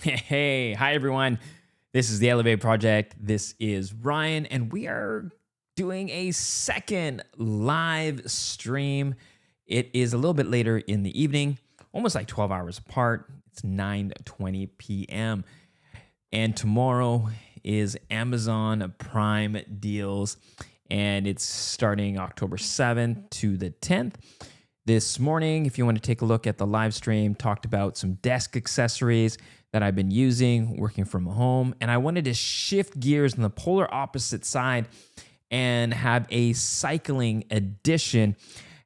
Hey, hi everyone. This is the Elev8 project. This is Ryan, and we are doing a second live stream. It is a little bit later in the evening, almost like 12 hours apart. It's 9:20 p.m. And tomorrow is Amazon Prime deals, and it's starting October 7th to the 10th. This morning, if you want to take a look at the live stream, talked about some desk accessories that I've been using working from home. And I wanted to shift gears on the polar opposite side and have a cycling edition,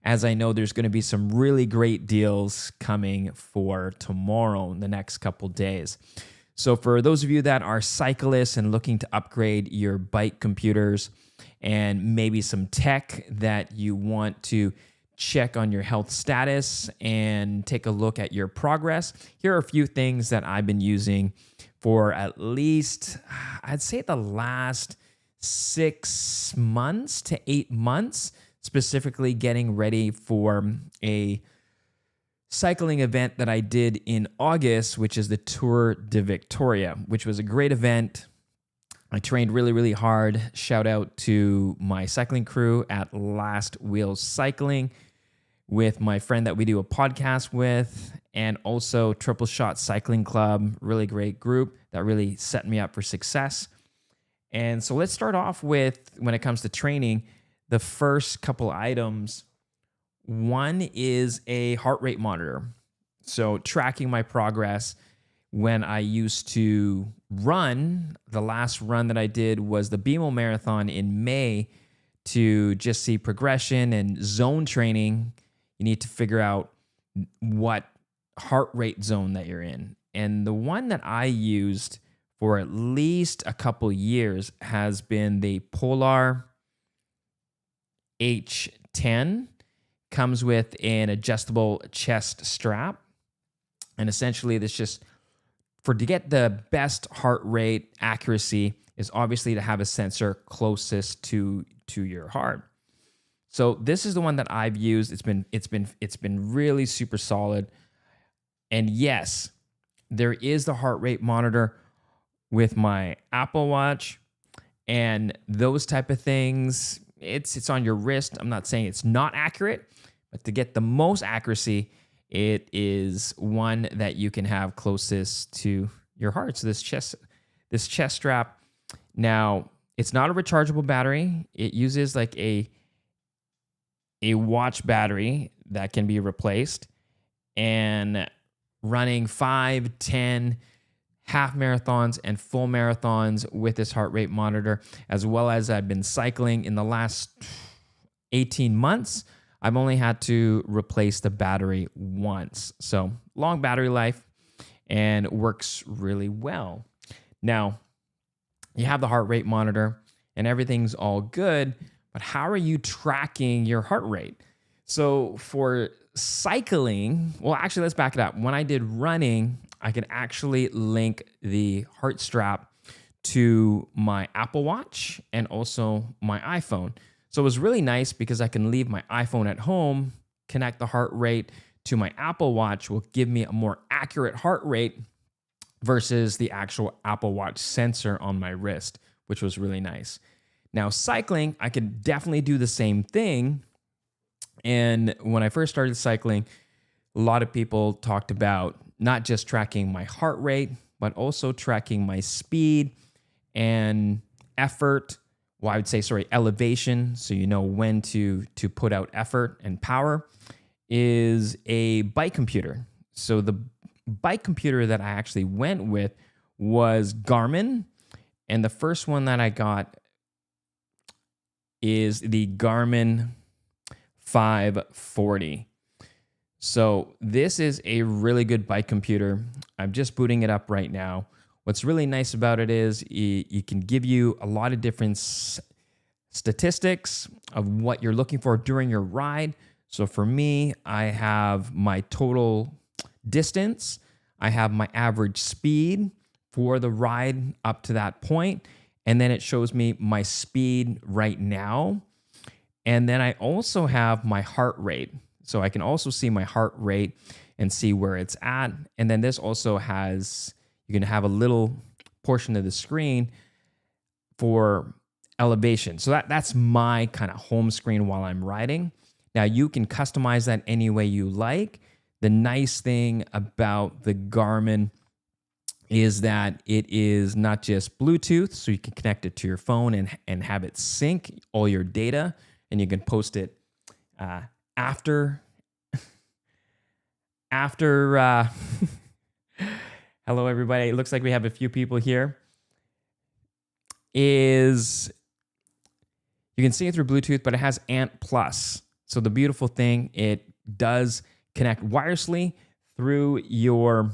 as I know there's going to be some really great deals coming for tomorrow in the next couple days. So for those of you that are cyclists and looking to upgrade your bike computers and maybe some tech that you want to check on your health status and take a look at your progress, here are a few things that I've been using for at least, I'd say, the last 6 months to 8 months, specifically getting ready for a cycling event that I did in August, which is the Tour de Victoria, which was a great event. I trained really, really hard. Shout out to my cycling crew at Last Wheels Cycling, with my friend that we do a podcast with, and also Triple Shot Cycling Club, really great group that really set me up for success. And so let's start off with, when it comes to training, the first couple items. One is a heart rate monitor. So tracking my progress when I used to run. The last run that I did was the BMO Marathon in May, to just see progression and zone training. You need to figure out what heart rate zone that you're in. And the one that I used for at least a couple years has been the Polar H10. Comes with an adjustable chest strap. And essentially this just, to get the best heart rate accuracy, is obviously to have a sensor closest to your heart. So this is the one that I've used. It's been really super solid. And yes, there is the heart rate monitor with my Apple Watch and those type of things. It's on your wrist. I'm not saying it's not accurate, but to get the most accuracy, it is one that you can have closest to your heart. So this chest strap. Now, it's not a rechargeable battery. It uses like a watch battery that can be replaced, and running 5, 10 half marathons and full marathons with this heart rate monitor, as well as I've been cycling in the last 18 months. I've only had to replace the battery once. So long battery life and works really well. Now, you have the heart rate monitor and everything's all good, but how are you tracking your heart rate? So for cycling, well, actually, let's back it up. When I did running, I could actually link the heart strap to my Apple Watch and also my iPhone. So it was really nice because I can leave my iPhone at home, connect the heart rate to my Apple Watch, will give me a more accurate heart rate versus the actual Apple Watch sensor on my wrist, which was really nice. Now, cycling, I could definitely do the same thing. And when I first started cycling, a lot of people talked about not just tracking my heart rate, but also tracking my speed and effort. Well, I would say, elevation, so you know when to put out effort and power, is a bike computer. So the bike computer that I actually went with was Garmin, and the first one that I got is the Garmin 540. So this is a really good bike computer. I'm just booting it up right now. What's really nice about it is it can give you a lot of different statistics of what you're looking for during your ride. So for me, I have my total distance. I have my average speed for the ride up to that point. And then it shows me my speed right now. And then I also have my heart rate. So I can also see my heart rate and see where it's at. And then this also has, you can have a little portion of the screen for elevation. So that's my kind of home screen while I'm riding. Now you can customize that any way you like. The nice thing about the Garmin is that it is not just Bluetooth, so you can connect it to your phone and have it sync all your data, and you can post it after hello everybody, it looks like we have a few people here. You can see it through Bluetooth, but it has Ant Plus. So the beautiful thing, it does connect wirelessly through your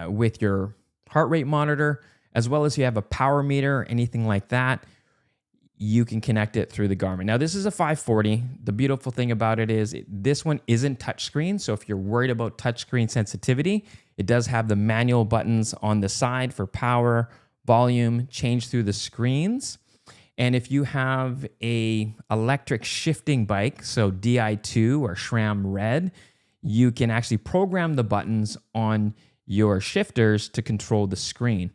with your heart rate monitor, as well as you have a power meter or anything like that. You can connect it through the Garmin. Now this is a 540. The beautiful thing about it is this one isn't touchscreen. So if you're worried about touchscreen sensitivity, it does have the manual buttons on the side for power, volume, change through the screens. And if you have a electric shifting bike, so Di2 or SRAM Red, you can actually program the buttons on your shifters to control the screen.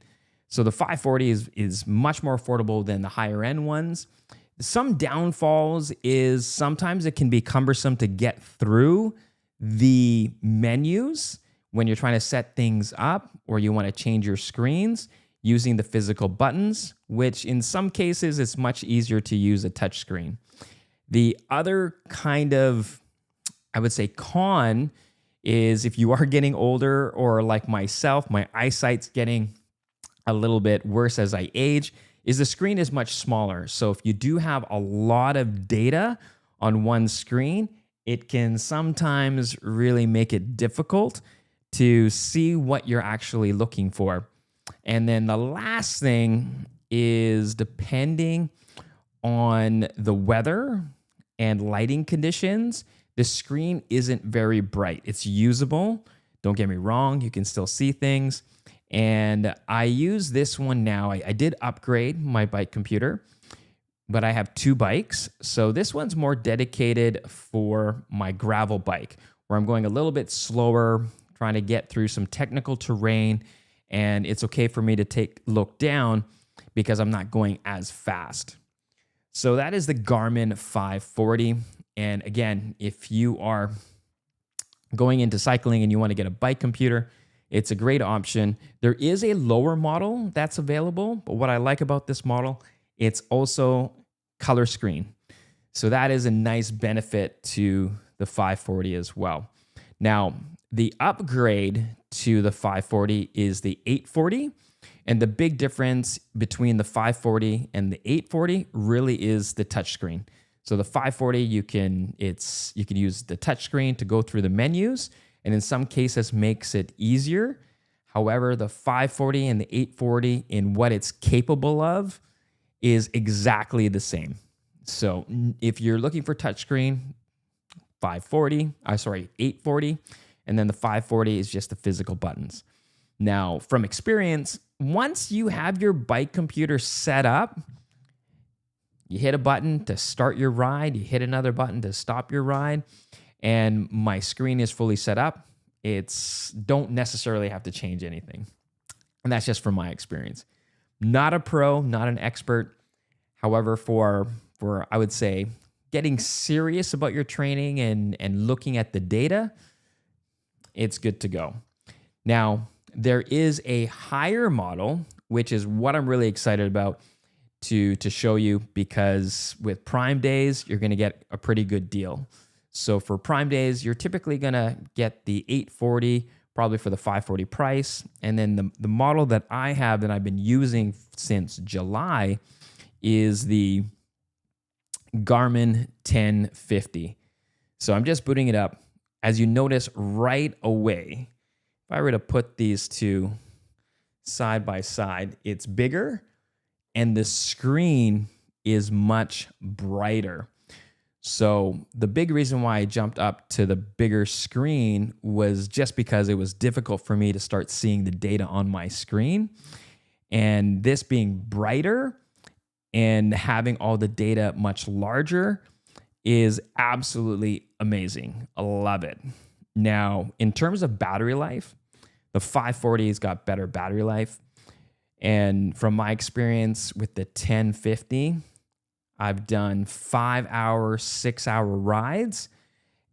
So the 540 is much more affordable than the higher end ones. Some downfalls is sometimes it can be cumbersome to get through the menus when you're trying to set things up or you want to change your screens using the physical buttons, which in some cases it's much easier to use a touch screen. The other kind of, I would say, con is if you are getting older, or like myself, my eyesight's getting a little bit worse as I age, is the screen is much smaller. So if you do have a lot of data on one screen, it can sometimes really make it difficult to see what you're actually looking for. And then the last thing is, depending on the weather and lighting conditions, the screen isn't very bright. It's usable. Don't get me wrong, you can still see things. And I use this one now. I did upgrade my bike computer, but I have two bikes. So this one's more dedicated for my gravel bike, where I'm going a little bit slower, trying to get through some technical terrain. And it's okay for me to look down because I'm not going as fast. So that is the Garmin 540. And again, if you are going into cycling and you want to get a bike computer, it's a great option. There is a lower model that's available, but what I like about this model, it's also color screen. So that is a nice benefit to the 540 as well. Now, the upgrade to the 540 is the 840. And the big difference between the 540 and the 840 really is the touchscreen. So the 540, you can use the touchscreen to go through the menus, and in some cases makes it easier. However, the 540 and the 840 in what it's capable of is exactly the same. So if you're looking for touchscreen, 840, and then the 540 is just the physical buttons. Now, from experience, once you have your bike computer set up, you hit a button to start your ride, you hit another button to stop your ride, and my screen is fully set up. Don't necessarily have to change anything. And that's just from my experience. Not a pro, not an expert. However, for I would say, getting serious about your training and looking at the data, it's good to go. Now, there is a higher model, which is what I'm really excited about to show you, because with Prime Days, you're going to get a pretty good deal. So for Prime Days, you're typically going to get the 840, probably for the 540 price. And then the model that I have that I've been using since July is the Garmin 1050. So I'm just booting it up. As you notice right away, if I were to put these two side by side, it's bigger and the screen is much brighter. So the big reason why I jumped up to the bigger screen was just because it was difficult for me to start seeing the data on my screen. And this being brighter and having all the data much larger is absolutely amazing. I love it. Now, in terms of battery life, The 540's got better battery life. And from my experience with the 1050, I've done 5-hour, 6-hour rides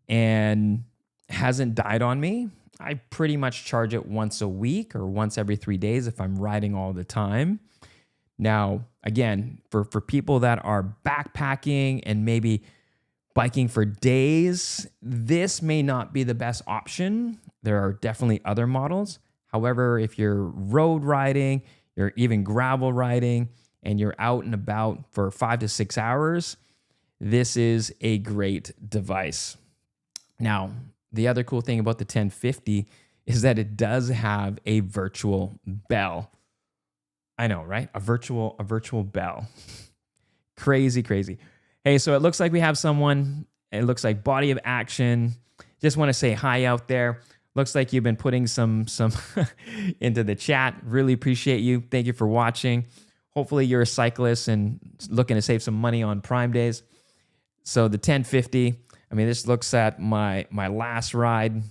and hasn't died on me. I pretty much charge it once a week or once every 3 days if I'm riding all the time. Now, again, for people that are backpacking and maybe biking for days, this may not be the best option. There are definitely other models. However, if you're road riding, you're even gravel riding, and you're out and about for 5 to 6 hours, this is a great device. Now, the other cool thing about the 1050 is that it does have a virtual bell. I know, right? A virtual bell. Crazy, crazy. Hey, so it looks like we have someone. It looks like Body of Action. Just want to say hi out there. Looks like you've been putting some into the chat. Really appreciate you. Thank you for watching. Hopefully you're a cyclist and looking to save some money on Prime days. So the 1050, I mean, this looks at my last ride.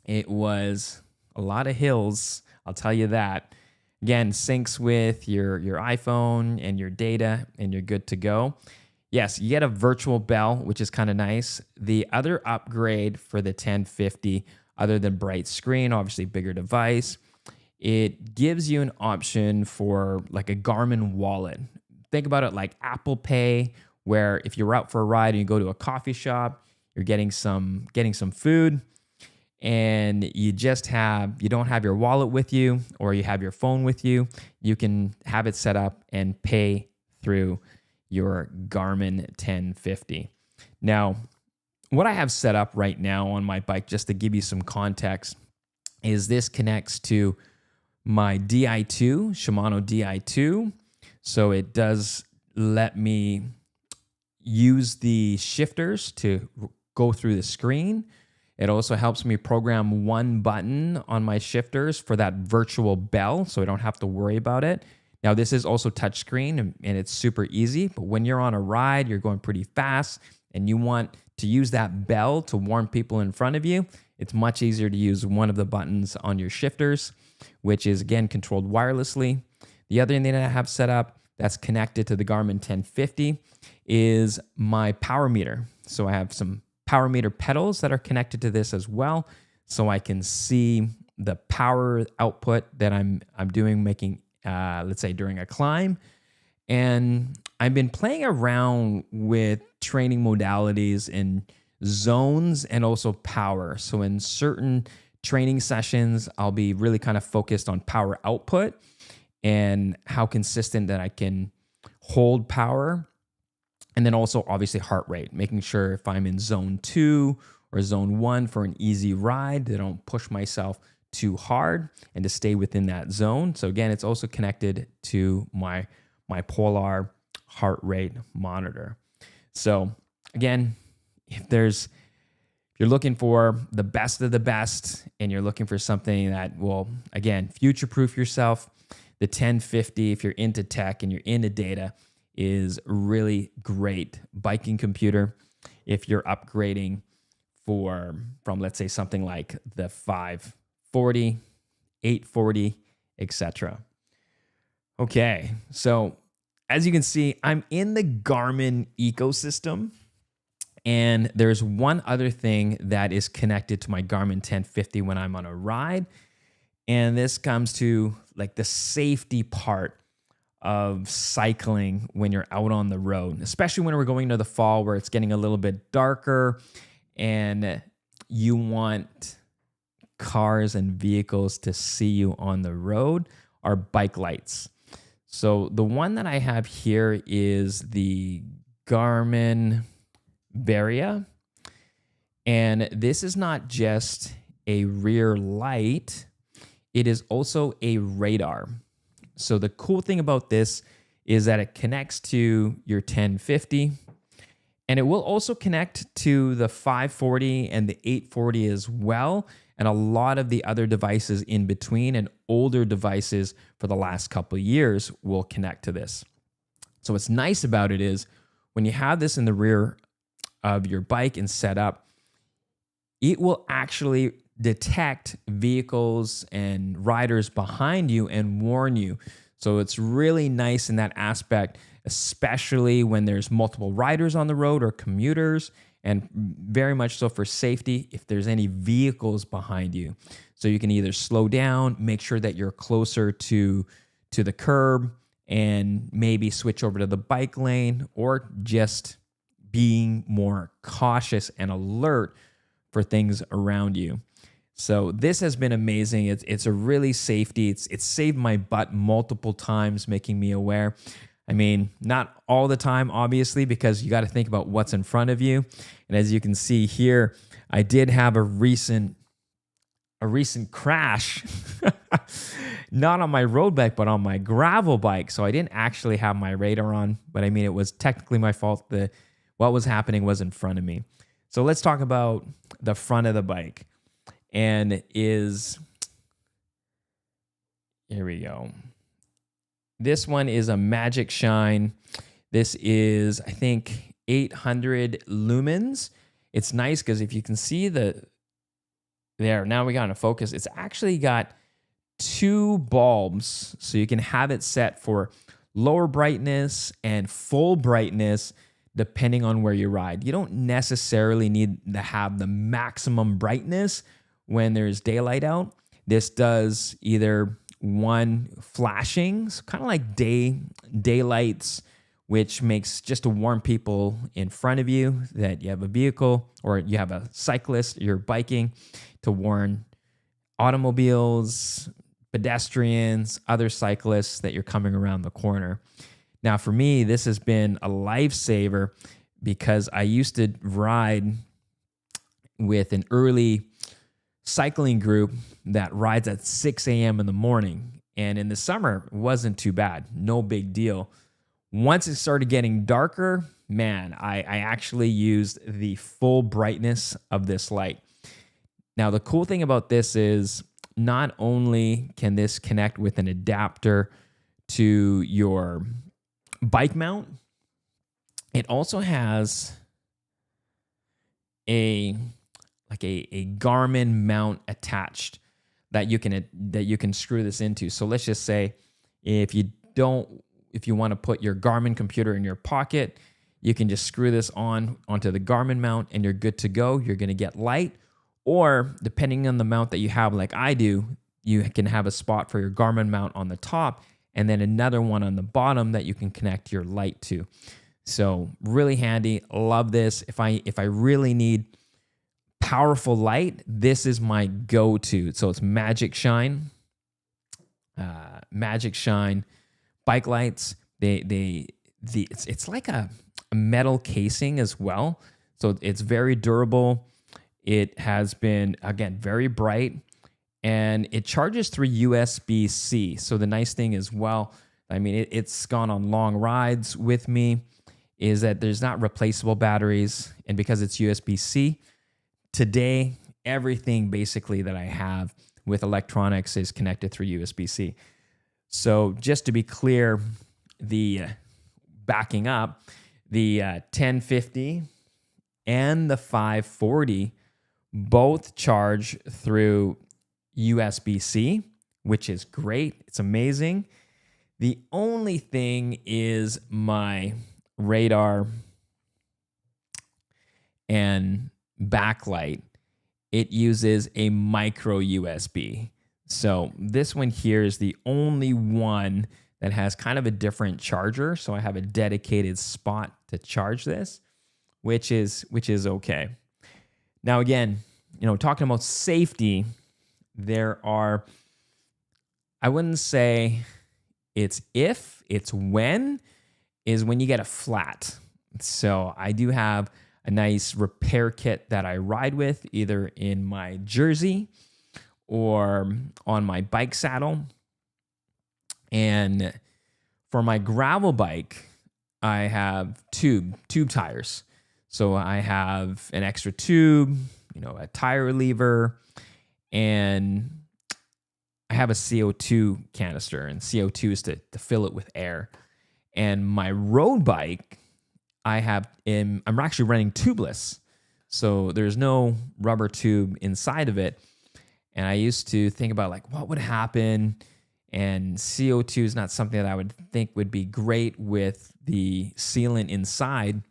It was a lot of hills, I'll tell you that. Again, syncs with your iPhone and your data, and you're good to go. Yes, you get a virtual bell, which is kind of nice. The other upgrade for the 1050, other than bright screen, obviously bigger device, it gives you an option for like a Garmin wallet. Think about it like Apple Pay, where if you're out for a ride and you go to a coffee shop, you're getting some food, and you don't have your wallet with you, or you have your phone with you, you can have it set up and pay through your Garmin 1050. Now, what I have set up right now on my bike, just to give you some context, is this connects to my Di2, Shimano Di2. So it does let me use the shifters to go through the screen. It also helps me program one button on my shifters for that virtual bell, so I don't have to worry about it. Now, this is also touchscreen, and it's super easy, but when you're on a ride, you're going pretty fast, and you want to use that bell to warn people in front of you, it's much easier to use one of the buttons on your shifters, which is, again, controlled wirelessly. The other thing that I have set up that's connected to the Garmin 1050 is my power meter. So I have some power meter pedals that are connected to this as well, so I can see the power output that I'm doing, making, let's say, during a climb. And I've been playing around with training modalities in zones and also power. So in certain training sessions, I'll be really kind of focused on power output and how consistent that I can hold power. And then also obviously heart rate, making sure if I'm in zone 2 or zone 1 for an easy ride, that I don't push myself too hard and to stay within that zone. So again, it's also connected to my Polar heart rate monitor. So again, if you're looking for the best of the best and you're looking for something that will, again, future-proof yourself, the 1050, if you're into tech and you're into data, is really great biking computer. If you're upgrading from, let's say, something like the 540, 840, etc. Okay, so as you can see, I'm in the Garmin ecosystem, and there's one other thing that is connected to my Garmin 1050 when I'm on a ride, and this comes to like the safety part of cycling when you're out on the road, especially when we're going into the fall where it's getting a little bit darker and you want cars and vehicles to see you on the road, are bike lights. So the one that I have here is the Garmin Varia, and this is not just a rear light, it is also a radar. So the cool thing about this is that it connects to your 1050, and it will also connect to the 540 and the 840 as well, and a lot of the other devices in between, and older devices for the last couple of years will connect to this. So what's nice about it is when you have this in the rear of your bike and set up, it will actually detect vehicles and riders behind you and warn you. So it's really nice in that aspect, especially when there's multiple riders on the road or commuters, and very much so for safety if there's any vehicles behind you. So you can either slow down, make sure that you're closer to the curb, and maybe switch over to the bike lane, or just being more cautious and alert for things around you. So this has been amazing. It's a really safety. It's saved my butt multiple times, making me aware. I mean, not all the time, obviously, because you got to think about what's in front of you. And as you can see here, I did have a recent crash, not on my road bike, but on my gravel bike. So I didn't actually have my radar on, but I mean, it was technically my fault. What was happening was in front of me. So let's talk about the front of the bike. And here we go. This one is a Magicshine. This is, I think, 800 lumens. It's nice because if you can see there, now we got to focus. It's actually got 2 bulbs, so you can have it set for lower brightness and full brightness depending on where you ride. You don't necessarily need to have the maximum brightness when there's daylight out. This does either one flashing, so kind of like daylights, which makes just to warn people in front of you that you have a vehicle or you have a cyclist, you're biking, to warn automobiles, pedestrians, other cyclists that you're coming around the corner. Now, for me, this has been a lifesaver because I used to ride with an early cycling group that rides at 6 a.m. in the morning. And in the summer, it wasn't too bad. No big deal. Once it started getting darker, man, I actually used the full brightness of this light. Now, the cool thing about this is not only can this connect with an adapter to your bike mount, it also has a Garmin mount attached that you can screw this into. So let's just say if you want to put your Garmin computer in your pocket, you can just screw this onto the Garmin mount and you're good to go. You're going to get light. Or depending on the mount that you have, like I do, you can have a spot for your Garmin mount on the top and then another one on the bottom that you can connect your light to. So really handy. Love this. If I really need powerful light, this is my go-to. So it's Magicshine bike lights. It's like a metal casing as well. So it's very durable. It has been, again, very bright, and it charges through USB-C. So the nice thing as well, I mean, it's gone on long rides with me, is that there's not replaceable batteries. And because it's USB-C, today, everything basically that I have with electronics is connected through USB-C. So just to be clear, backing up, the 1050 and the 540 both charge through USB-C, which is great. It's amazing. The only thing is my radar and backlight. It uses a micro USB. So this one here is the only one that has kind of a different charger. So I have a dedicated spot to charge this, which is okay. Now, again, talking about safety, I wouldn't say it's if, it's when, is when you get a flat. So I do have a nice repair kit that I ride with, either in my jersey or on my bike saddle. And for my gravel bike, I have tube tires. So I have an extra tube, a tire reliever, and I have a CO2 canister, and CO2 is to fill it with air. And my road bike, I'm actually running tubeless. So there's no rubber tube inside of it. And I used to think about like what would happen, and CO2 is not something that I would think would be great with the sealant inside.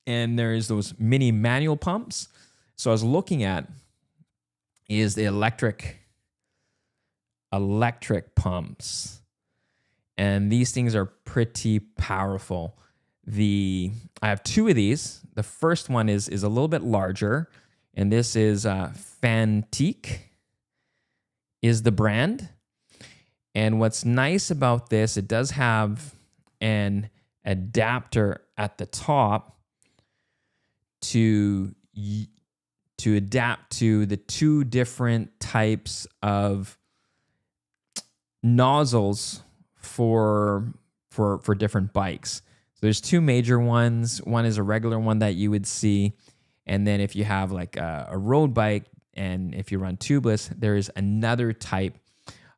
And there's those mini manual pumps. So I was looking at is the electric pumps. And these things are pretty powerful. I have two of these. The first one is a little bit larger, and this is Fanttik is the brand. And what's nice about this, it does have an adapter at the top to adapt to the two different types of nozzles for different bikes. So there's two major ones. One is a regular one that you would see, and then if you have like a road bike and if you run tubeless, there is another type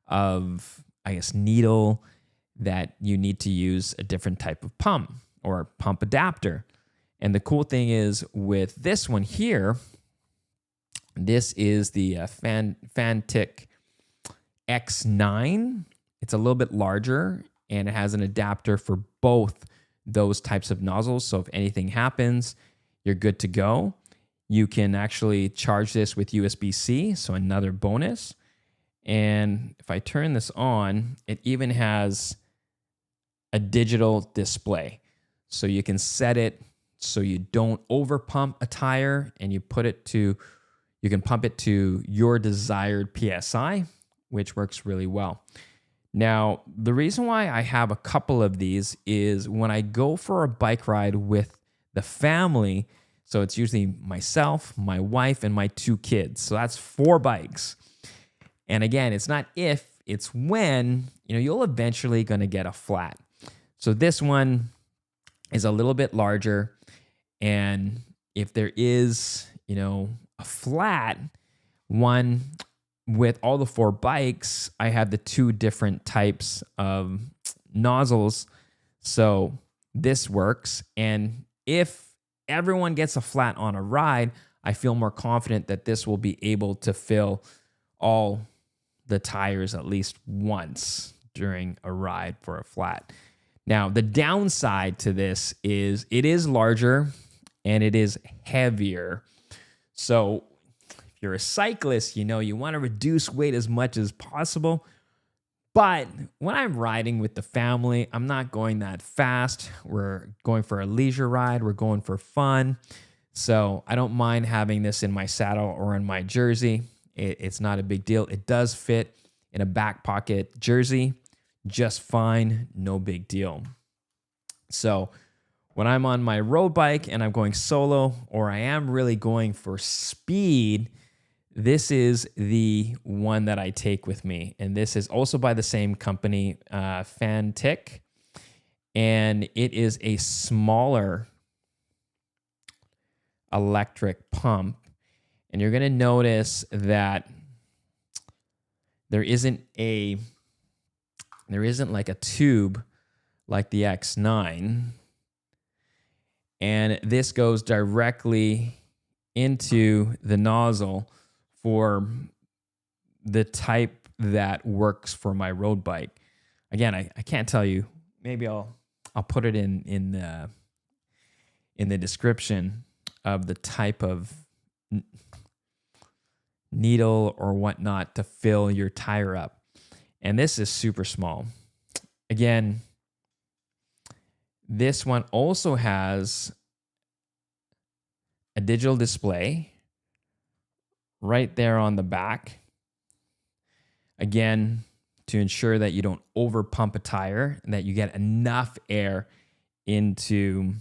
of, I guess, needle that you need to use a different type of pump or pump adapter. And the cool thing is with this one here, this is the Fanttik X9. It's a little bit larger, and it has an adapter for both those types of nozzles. So if anything happens, you're good to go. You can actually charge this with USB-C, so another bonus. And if I turn this on, it even has a digital display. So you can set it so you don't over pump a tire, and you can pump it to your desired PSI, which works really well. Now, the reason why I have a couple of these is when I go for a bike ride with the family, so it's usually myself, my wife, and my two kids. So that's 4 bikes. And again, it's not if, it's when, you'll eventually going to get a flat. So this one is a little bit larger. And if there is, a flat one with all the 4 bikes, I have the 2 different types of nozzles. So this works. And if everyone gets a flat on a ride, I feel more confident that this will be able to fill all the tires at least once during a ride for a flat. Now, the downside to this is it is larger and it is heavier. So if you're a cyclist, you want to reduce weight as much as possible. But when I'm riding with the family, I'm not going that fast. We're going for a leisure ride. We're going for fun. So I don't mind having this in my saddle or in my jersey. It's not a big deal. It does fit in a back pocket jersey just fine, no big deal. So when I'm on my road bike and I'm going solo, or I am really going for speed, this is the one that I take with me. And this is also by the same company, Fanttik. And it is a smaller electric pump. And you're going to notice that there isn't like a tube like the X9. And this goes directly into the nozzle for the type that works for my road bike. Again, I can't tell you. Maybe I'll put it in the description of the type of needle or whatnot to fill your tire up. And this is super small. Again, this one also has a digital display right there on the back. Again, to ensure that you don't over pump a tire and that you get enough air into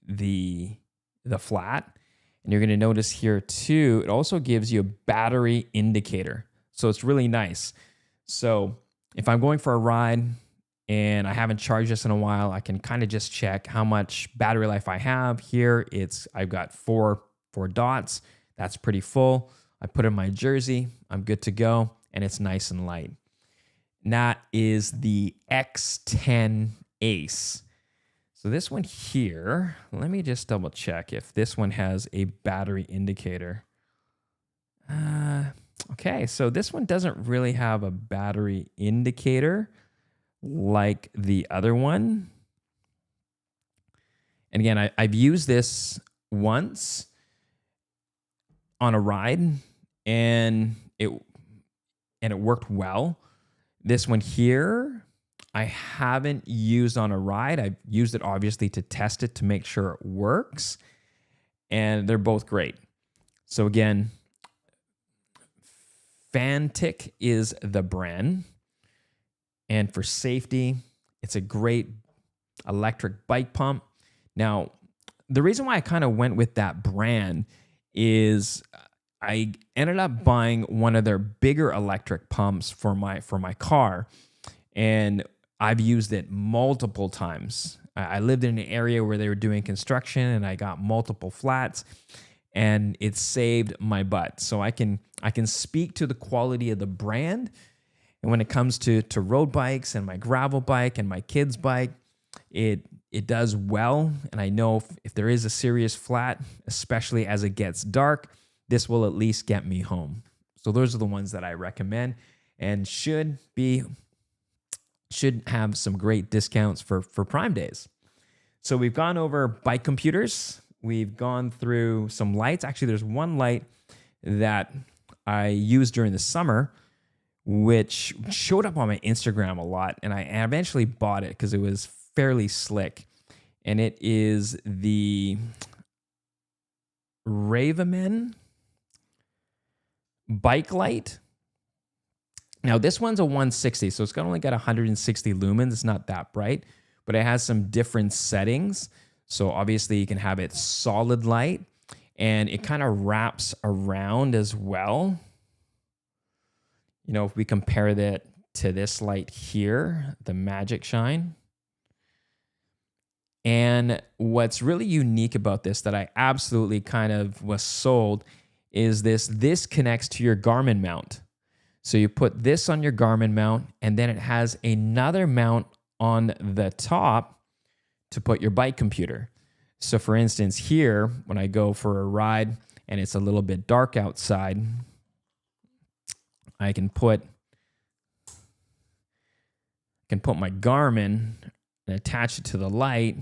the flat. And you're going to notice here too, it also gives you a battery indicator. So it's really nice. So if I'm going for a ride and I haven't charged this in a while, I can kind of just check how much battery life I have. Here I've got four dots. That's pretty full. I put in my jersey, I'm good to go, and it's nice and light. And that is the X10 Ace. So this one here, let me just double check if this one has a battery indicator. Okay, so this one doesn't really have a battery indicator like the other one. And again, I've used this once on a ride, and it worked well. This one here, I haven't used on a ride. I've used it obviously to test it to make sure it works, and they're both great. So again, Fanttik is the brand, and for safety, it's a great electric bike pump. Now, the reason why I kind of went with that brand is I ended up buying one of their bigger electric pumps for my car, and I've used it multiple times. I lived in an area where they were doing construction, and I got multiple flats, and it saved my butt. So I can speak to the quality of the brand, and when it comes to road bikes and my gravel bike and my kid's bike, it does well. And I know if there is a serious flat, especially as it gets dark, this will at least get me home. So those are the ones that I recommend, and should have some great discounts for Prime days. So we've gone over bike computers. We've gone through some lights. Actually, there's one light that I used during the summer, which showed up on my Instagram a lot, and I eventually bought it because it was fairly slick. And it is the Ravemen bike light. Now, this one's a 160, so it's going to only got 160 lumens. It's not that bright, but it has some different settings. So obviously you can have it solid light, and it kind of wraps around as well. You know, if we compare that to this light here, the Magicshine. And what's really unique about this that I absolutely kind of was sold is this connects to your Garmin mount. So you put this on your Garmin mount, and then it has another mount on the top to put your bike computer. So for instance, here, when I go for a ride and it's a little bit dark outside, I can put my Garmin and attach it to the light,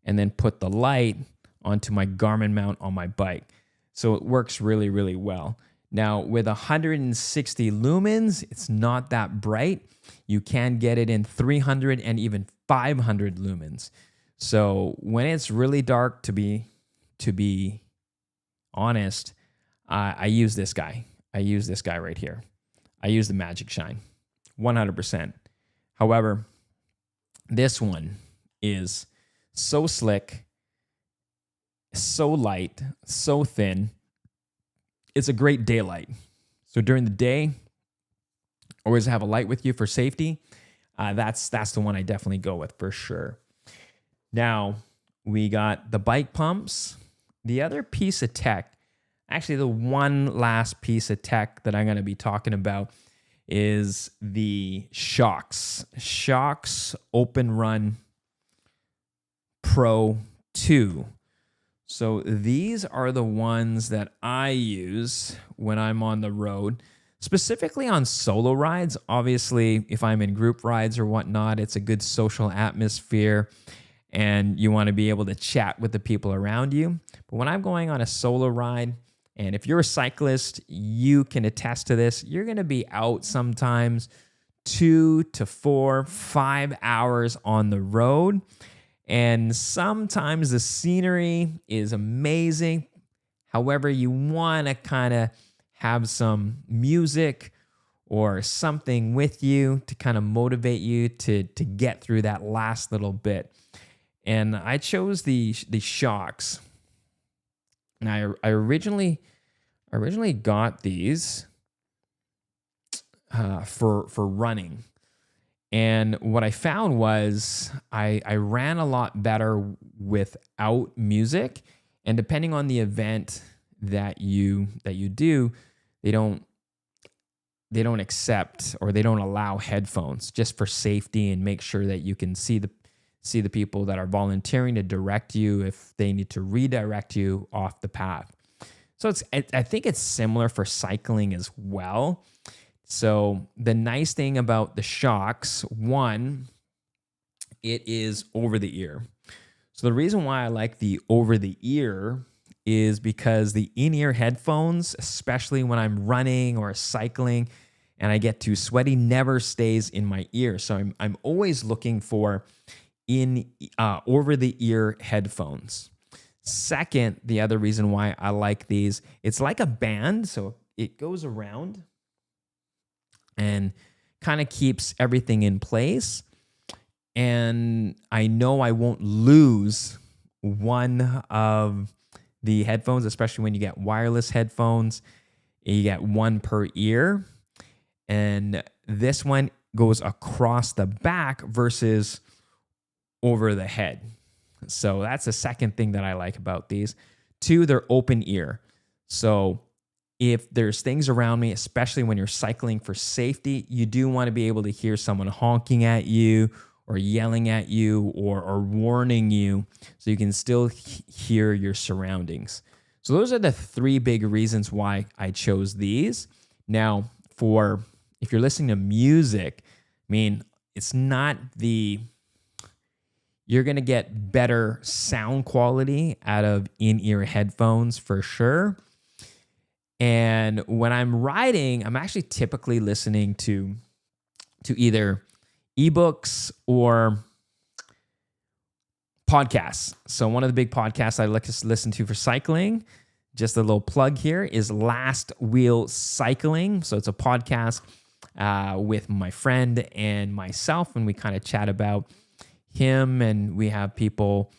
and then put the light onto my Garmin mount on my bike. So it works really, really well. Now, with 160 lumens, it's not that bright. You can get it in 300 and even 500 lumens. So when it's really dark, to be honest, I use this guy. I use this guy right here. I use the Magicshine, 100%. However, this one is so slick, so light, so thin. It's a great daylight. So during the day, always have a light with you for safety. That's the one I definitely go with for sure. Now, we got the bike pumps. The other piece of tech, actually the one last piece of tech that I'm going to be talking about is the SHOKZ OpenRun Pro 2. So these are the ones that I use when I'm on the road, specifically on solo rides. Obviously, if I'm in group rides or whatnot, it's a good social atmosphere, and you want to be able to chat with the people around you. But when I'm going on a solo ride, and if you're a cyclist, you can attest to this, you're going to be out sometimes 2 to 4, 5 hours on the road. And sometimes the scenery is amazing. However, you want to kind of have some music or something with you to kind of motivate you to get through that last little bit. And I chose the SHOKZ. Now, I originally got these for running. And what I found was I ran a lot better without music. And depending on the event that you do, they don't accept, or they don't allow headphones, just for safety and make sure that you can see the people that are volunteering to direct you if they need to redirect you off the path. So I think it's similar for cycling as well. So the nice thing about the SHOKZ, one, it is over the ear. So the reason why I like the over the ear is because the in-ear headphones, especially when I'm running or cycling and I get too sweaty, never stays in my ear. So I'm always looking for over the ear headphones. Second, the other reason why I like these, it's like a band, so it goes around and kind of keeps everything in place. And I know I won't lose one of the headphones, especially when you get wireless headphones. You get one per ear. And this one goes across the back versus over the head. So that's the second thing that I like about these. Two, they're open ear. So if there's things around me, especially when you're cycling for safety, you do want to be able to hear someone honking at you or yelling at you or warning you, so you can still hear your surroundings. So those are the three big reasons why I chose these. Now, if you're listening to music, I mean, it's not you're going to get better sound quality out of in-ear headphones for sure. And when I'm riding, I'm actually typically listening to either ebooks or podcasts. So one of the big podcasts I like to listen to for cycling, just a little plug here, is Last Wheel Cycling. So it's a podcast with my friend and myself, and we kind of chat about him, and we have people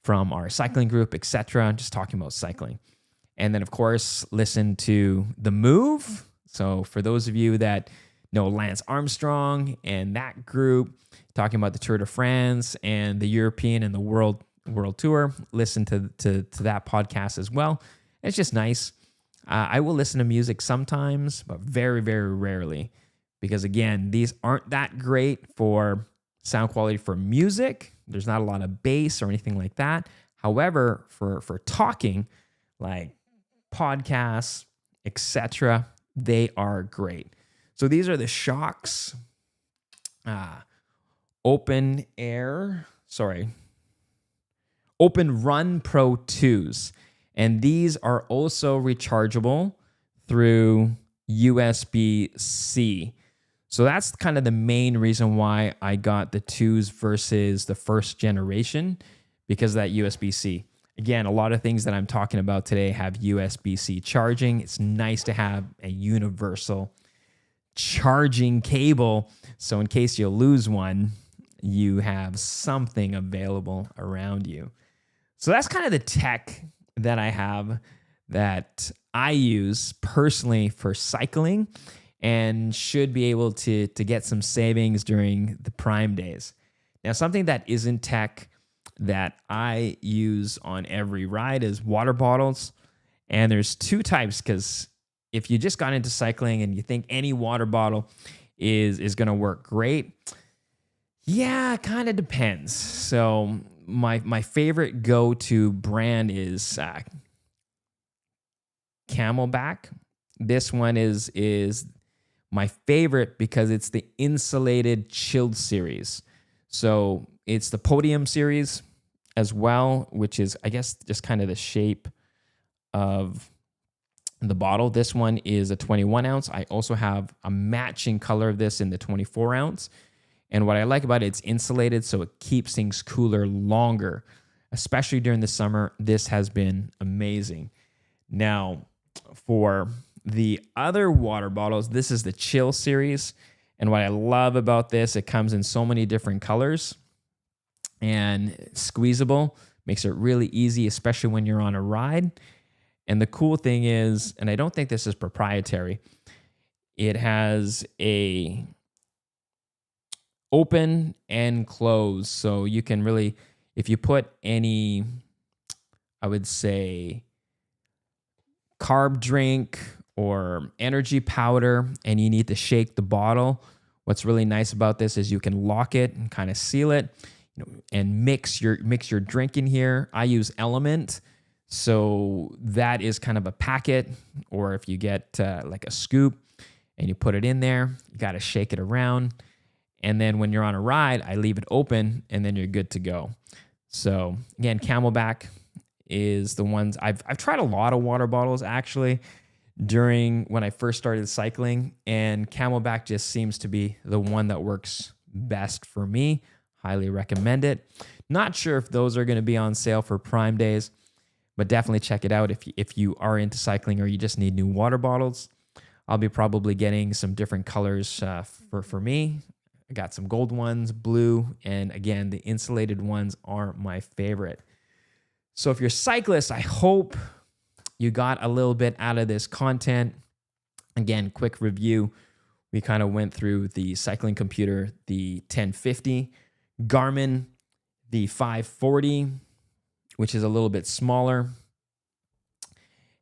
from our cycling group, etc., just talking about cycling. And then, of course, listen to The Move. So for those of you that know Lance Armstrong and that group, talking about the Tour de France and the European and the World Tour, listen to that podcast as well. It's just nice. I will listen to music sometimes, but very, very rarely, because again, these aren't that great for sound quality for music. There's not a lot of bass or anything like that. However, for talking, like podcasts, etc., they are great. So these are the SHOKZ OpenRun Pro 2s. And these are also rechargeable through USB-C. So that's kind of the main reason why I got the 2s versus the first generation, because of that USB-C. Again, a lot of things that I'm talking about today have USB-C charging. It's nice to have a universal charging cable, so in case you lose one, you have something available around you. So that's kind of the tech that I have that I use personally for cycling, and should be able to get some savings during the prime days. Now, something that isn't tech that I use on every ride is water bottles. And there's two types, because if you just got into cycling and you think any water bottle is going to work great, yeah, it kind of depends. So my favorite go-to brand is CamelBak. This one is my favorite because it's the insulated chilled series. So it's the Podium series as well, which is, I guess, just kind of the shape of the bottle. This one is a 21 ounce. I also have a matching color of this in the 24 ounce. And what I like about it, it's insulated, so it keeps things cooler longer, especially during the summer. This has been amazing. Now, for the other water bottles, this is the Chill series. And what I love about this, it comes in so many different colors and squeezable, makes it really easy, especially when you're on a ride. And the cool thing is, and I don't think this is proprietary, it has a open and close. So you can really, if you put any, I would say, carb drink or energy powder and you need to shake the bottle, what's really nice about this is you can lock it and kind of seal it, and mix your drink in here. I use Element. So that is kind of a packet, or if you get like a scoop and you put it in there, you got to shake it around. And then when you're on a ride, I leave it open and then you're good to go. So again, CamelBak is the ones I've tried a lot of water bottles actually during when I first started cycling, and CamelBak just seems to be the one that works best for me. Highly recommend it. Not sure if those are going to be on sale for Prime Days, but definitely check it out if you are into cycling or you just need new water bottles. I'll be probably getting some different colors for me. I got some gold ones, blue, and again, the insulated ones are my favorite. So if you're a cyclist, I hope you got a little bit out of this content. Again, quick review. We kind of went through the cycling computer, the 1050, Garmin, the 540, which is a little bit smaller,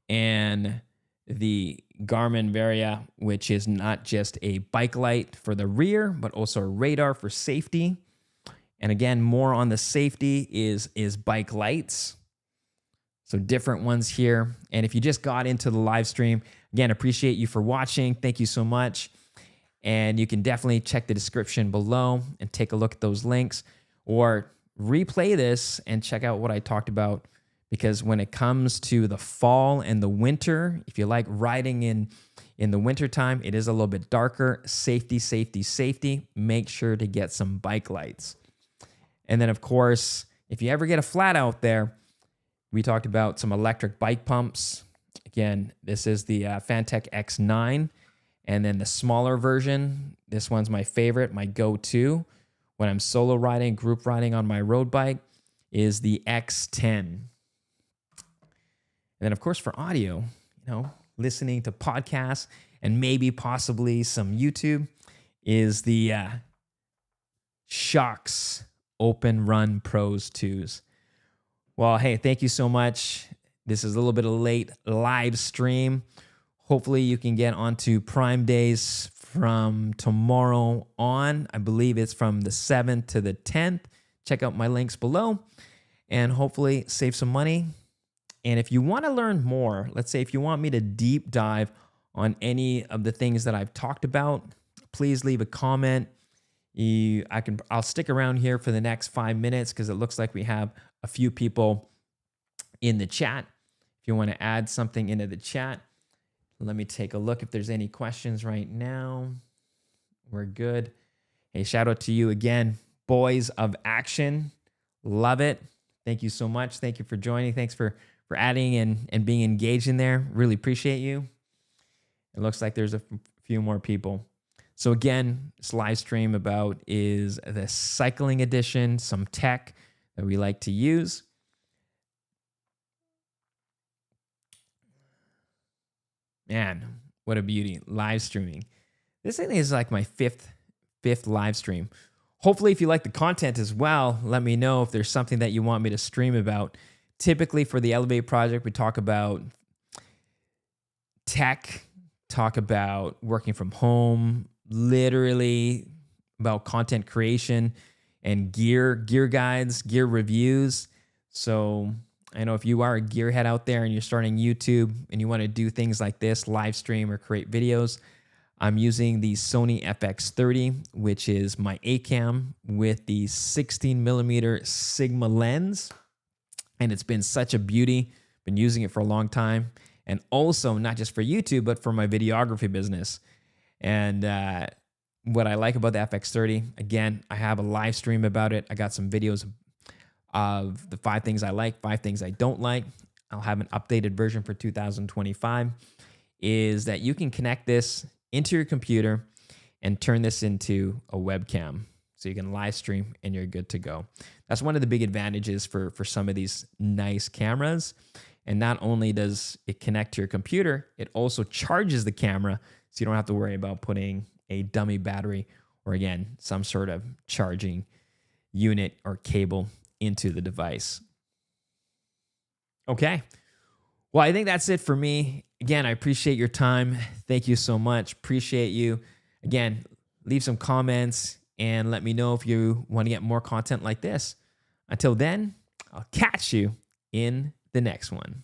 and the Garmin Varia, which is not just a bike light for the rear, but also a radar for safety. And again, more on the safety is bike lights. So different ones here. And if you just got into the live stream, again, appreciate you for watching. Thank you so much. And you can definitely check the description below and take a look at those links, or replay this and check out what I talked about. Because when it comes to the fall and the winter, if you like riding in the wintertime, it is a little bit darker. Safety, safety, safety. Make sure to get some bike lights. And then, of course, if you ever get a flat out there, we talked about some electric bike pumps. Again, this is the Fanttik X9. And then the smaller version, this one's my favorite, my go-to when I'm solo riding, group riding on my road bike, is the X10. And then, of course, for audio, listening to podcasts and maybe possibly some YouTube, is the SHOKZ OpenRun Pros 2s. Well, hey, thank you so much. This is a little bit of a late live stream. Hopefully you can get onto Prime Days from tomorrow on. I believe it's from the 7th to the 10th. Check out my links below and hopefully save some money. And if you want to learn more, let's say if you want me to deep dive on any of the things that I've talked about, please leave a comment. I'll stick around here for the next 5 minutes because it looks like we have a few people in the chat. If you want to add something into the chat, let me take a look if there's any questions right now. We're good. Hey, shout out to you again, Boys of Action. Love it. Thank you so much. Thank you for joining. Thanks for adding and being engaged in there. Really appreciate you. It looks like there's a few more people. So again, this live stream about is the cycling edition, some tech that we like to use. Man, what a beauty. Live streaming. This thing is like my fifth live stream. Hopefully, if you like the content as well, let me know if there's something that you want me to stream about. Typically for the Elev8 project, we talk about tech, talk about working from home, literally about content creation and gear guides, gear reviews. So I know if you are a gearhead out there and you're starting YouTube and you want to do things like this, live stream or create videos, I'm using the Sony FX30, which is my A-cam with the 16mm Sigma lens. And it's been such a beauty. Been using it for a long time. And also not just for YouTube, but for my videography business. And what I like about the FX30, again, I have a live stream about it. I got some videos of the 5 things I like, 5 things I don't like. I'll have an updated version for 2025, is that you can connect this into your computer and turn this into a webcam. So you can live stream and you're good to go. That's one of the big advantages for some of these nice cameras. And not only does it connect to your computer, it also charges the camera, so you don't have to worry about putting a dummy battery or, again, some sort of charging unit or cable into the device. Okay. Well, I think that's it for me. Again, I appreciate your time. Thank you so much. Appreciate you. Again, leave some comments and let me know if you want to get more content like this. Until then, I'll catch you in the next one.